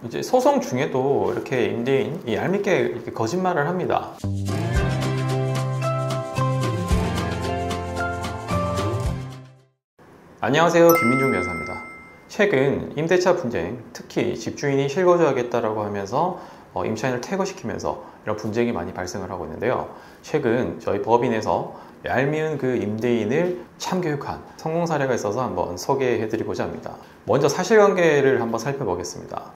이제 소송 중에도 이렇게 임대인이 얄밉게 이렇게 거짓말을 합니다. 안녕하세요, 김민중 변호사입니다. 최근 임대차 분쟁, 특히 집주인이 실거주하겠다라고 하면서 임차인을 퇴거시키면서 이런 분쟁이 많이 발생을 하고 있는데요. 최근 저희 법인에서 얄미운 그 임대인을 참교육한 성공 사례가 있어서 한번 소개해 드리고자 합니다. 먼저 사실관계를 한번 살펴보겠습니다.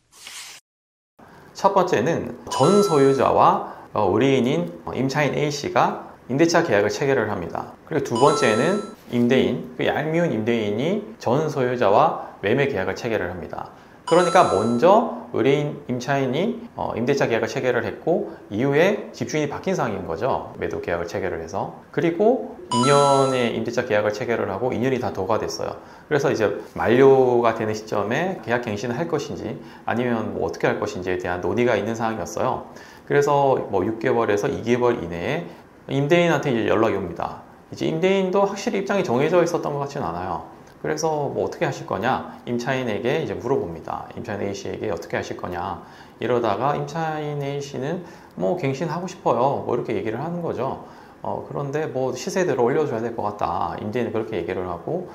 첫 번째는 전 소유자와 의뢰인인 임차인 A씨가 임대차 계약을 체결을 합니다. 그리고 두 번째는 임대인, 그 얄미운 임대인이 전 소유자와 매매 계약을 체결을 합니다. 그러니까 먼저 의뢰인 임차인이 임대차 계약을 체결을 했고 이후에 집주인이 바뀐 상황인 거죠. 매도 계약을 체결을 해서. 그리고 2년의 임대차 계약을 체결을 하고 2년이 다 도가 됐어요. 그래서 이제 만료가 되는 시점에 계약 갱신을 할 것인지 아니면 뭐 어떻게 할 것인지에 대한 논의가 있는 상황이었어요. 그래서 뭐 6개월에서 2개월 이내에 임대인한테 이제 연락이 옵니다. 이제 임대인도 확실히 입장이 정해져 있었던 것 같지는 않아요. 그래서 뭐 어떻게 하실 거냐, 임차인에게 이제 물어봅니다. 임차인 A씨에게 어떻게 하실 거냐. 이러다가 임차인 A씨는 뭐 갱신하고 싶어요, 뭐 이렇게 얘기를 하는 거죠. 그런데 뭐 시세대로 올려줘야 될 것 같다, 임대인은 그렇게 얘기를 하고,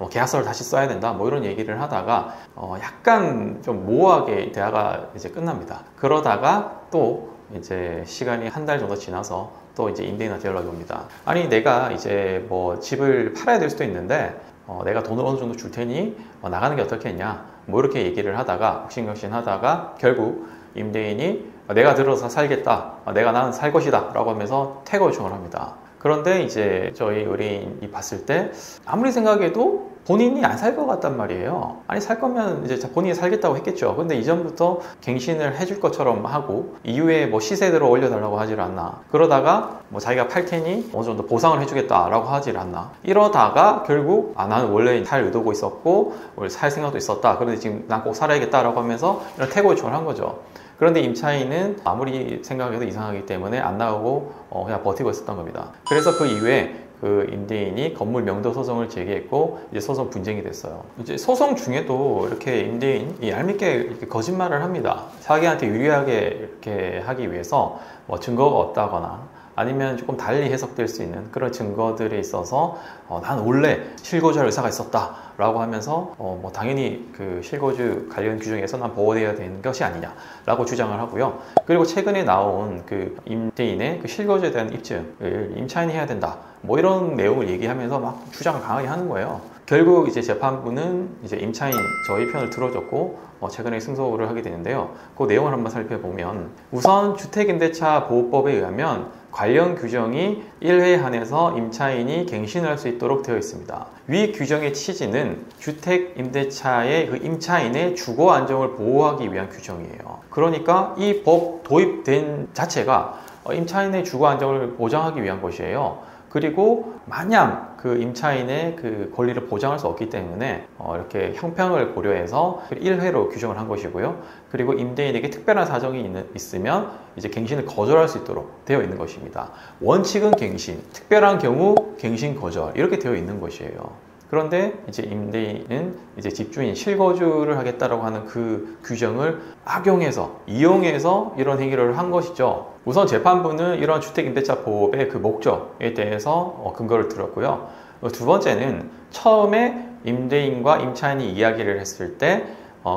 계약서를 다시 써야 된다, 뭐 이런 얘기를 하다가 약간 좀 모호하게 대화가 이제 끝납니다. 그러다가 또 이제 시간이 한 달 정도 지나서 또 이제 임대인한테 연락이 옵니다. 아니, 내가 이제 뭐 집을 팔아야 될 수도 있는데 내가 돈을 어느 정도 줄 테니 나가는 게 어떻겠냐, 뭐 이렇게 얘기를 하다가 옥신각신 하다가 결국 임대인이 내가 들어서 살겠다, 나는 살 것이다 라고 하면서 퇴거 요청을 합니다. 그런데 이제 저희 의뢰인이 봤을 때 아무리 생각해도 본인이 안 살 것 같단 말이에요. 아니, 살 거면 이제 본인이 살겠다고 했겠죠. 근데 이전부터 갱신을 해줄 것처럼 하고 이후에 뭐 시세대로 올려달라고 하질 않나. 그러다가 뭐 자기가 팔 테니 어느 정도 보상을 해주겠다라고 하질 않나. 이러다가 결국 나는 원래 살 의도고 있었고 원래 살 생각도 있었다. 그런데 지금 난 꼭 살아야겠다라고 하면서 이런 퇴거 요청을 한 거죠. 그런데 임차인은 아무리 생각해도 이상하기 때문에 안 나오고 그냥 버티고 있었던 겁니다. 그래서 그 이후에 그 임대인이 건물 명도 소송을 제기했고 이제 소송 분쟁이 됐어요. 이제 소송 중에도 이렇게 임대인이 얄밉게 이렇게 거짓말을 합니다. 자기한테 유리하게 이렇게 하기 위해서 뭐 증거가 없다거나 아니면 조금 달리 해석될 수 있는 그런 증거들에 있어서 난 원래 실거주할 의사가 있었다 라고 하면서 뭐 당연히 그 실거주 관련 규정에서 난 보호되어야 되는 것이 아니냐 라고 주장을 하고요. 그리고 최근에 나온 그 임대인의 그 실거주에 대한 입증을 임차인이 해야 된다, 뭐 이런 내용을 얘기하면서 막 주장을 강하게 하는 거예요. 결국 이제 재판부는 이제 임차인 저희 편을 들어줬고 최근에 승소를 하게 되는데요. 그 내용을 한번 살펴보면 우선 주택임대차 보호법에 의하면 관련 규정이 1회에 한해서 임차인이 갱신을 할 수 있도록 되어 있습니다. 위 규정의 취지는 주택임대차의 그 임차인의 주거 안정을 보호하기 위한 규정이에요. 그러니까 이 법 도입된 자체가 임차인의 주거 안정을 보장하기 위한 것이에요. 그리고 마냥 그 임차인의 그 권리를 보장할 수 없기 때문에 이렇게 형평을 고려해서 1회로 규정을 한 것이고요. 그리고 임대인에게 특별한 사정이 있으면 이제 갱신을 거절할 수 있도록 되어 있는 것입니다. 원칙은 갱신, 특별한 경우 갱신 거절, 이렇게 되어 있는 것이에요. 그런데 이제 임대인은 이제 집주인 실거주를 하겠다라고 하는 그 규정을 악용해서 이용해서 이런 행위를 한 것이죠. 우선 재판부는 이런 주택임대차법의 그 목적에 대해서 근거를 들었고요. 두 번째는 처음에 임대인과 임차인이 이야기를 했을 때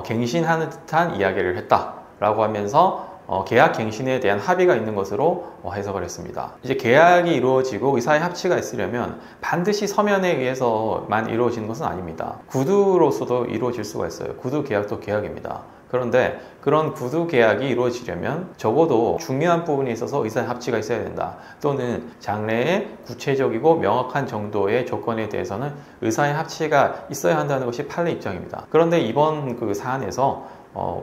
갱신하는 듯한 이야기를 했다라고 하면서 계약 갱신에 대한 합의가 있는 것으로 해석을 했습니다. 이제 계약이 이루어지고 의사의 합치가 있으려면 반드시 서면에 의해서만 이루어지는 것은 아닙니다. 구두로서도 이루어질 수가 있어요. 구두 계약도 계약입니다. 그런데 그런 구두 계약이 이루어지려면 적어도 중요한 부분에 있어서 의사의 합치가 있어야 된다. 또는 장래에 구체적이고 명확한 정도의 조건에 대해서는 의사의 합치가 있어야 한다는 것이 판례 입장입니다. 그런데 이번 그 사안에서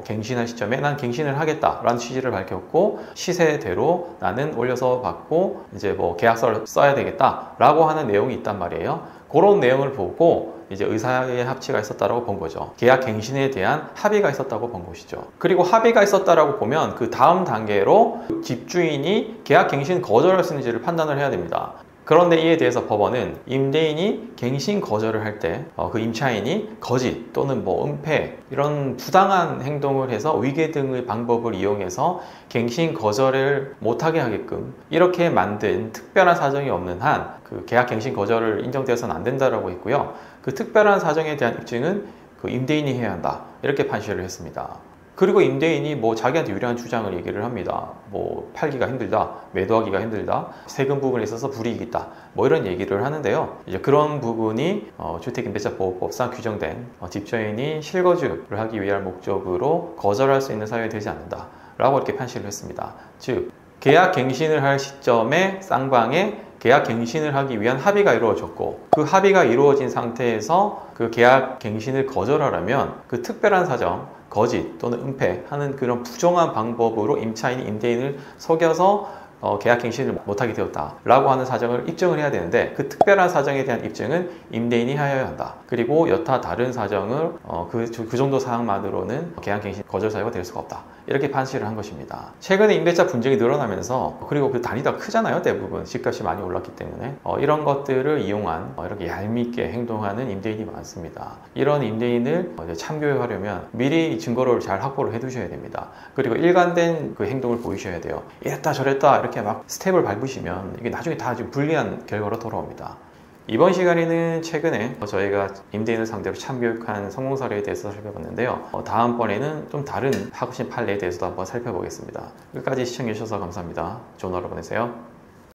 갱신할 시점에 난 갱신을 하겠다라는 취지를 밝혔고 시세대로 나는 올려서 받고 이제 뭐 계약서를 써야 되겠다라고 하는 내용이 있단 말이에요. 그런 내용을 보고 이제 의사의 합치가 있었다라고 본 거죠. 계약 갱신에 대한 합의가 있었다고 본 것이죠. 그리고 합의가 있었다라고 보면 그 다음 단계로 집주인이 계약 갱신 거절할 수 있는지를 판단을 해야 됩니다. 그런데 이에 대해서 법원은 임대인이 갱신 거절을 할 때 그 임차인이 거짓 또는 뭐 은폐 이런 부당한 행동을 해서 위계 등의 방법을 이용해서 갱신 거절을 못하게 하게끔 이렇게 만든 특별한 사정이 없는 한 그 계약 갱신 거절을 인정되어서는 안 된다라고 했고요. 그 특별한 사정에 대한 입증은 그 임대인이 해야 한다 이렇게 판시를 했습니다. 그리고 임대인이 뭐 자기한테 유리한 주장을 얘기를 합니다. 뭐 팔기가 힘들다, 매도하기가 힘들다, 세금 부분에 있어서 불이익이 있다, 뭐 이런 얘기를 하는데요. 이제 그런 부분이 주택임대차보호법상 규정된 집주인이 실거주를 하기 위한 목적으로 거절할 수 있는 사유가 되지 않는다라고 이렇게 판시를 했습니다. 즉 계약 갱신을 할 시점에 쌍방에 계약 갱신을 하기 위한 합의가 이루어졌고 그 합의가 이루어진 상태에서 그 계약 갱신을 거절하려면 그 특별한 사정, 거짓 또는 은폐하는 그런 부정한 방법으로 임차인이 임대인을 속여서 계약 갱신을 못하게 되었다라고 하는 사정을 입증을 해야 되는데 그 특별한 사정에 대한 입증은 임대인이 하여야 한다. 그리고 여타 다른 사정을 그 정도 사항만으로는 계약 갱신 거절 사유가 될 수가 없다. 이렇게 판시를 한 것입니다. 최근에 임대차 분쟁이 늘어나면서 그리고 그 단위가 크잖아요. 대부분 집값이 많이 올랐기 때문에 이런 것들을 이용한 이렇게 얄밉게 행동하는 임대인이 많습니다. 이런 임대인을 참교육하려면 미리 증거를 잘 확보를 해두셔야 됩니다. 그리고 일관된 그 행동을 보이셔야 돼요. 이랬다 저랬다 이렇게 막 스텝을 밟으시면 이게 나중에 다 좀 불리한 결과로 돌아옵니다. 이번 시간에는 최근에 저희가 임대인을 상대로 참교육한 성공 사례에 대해서 살펴봤는데요. 다음번에는 좀 다른 하급심 판례에 대해서도 한번 살펴보겠습니다. 끝까지 시청해 주셔서 감사합니다. 좋은 하루 보내세요.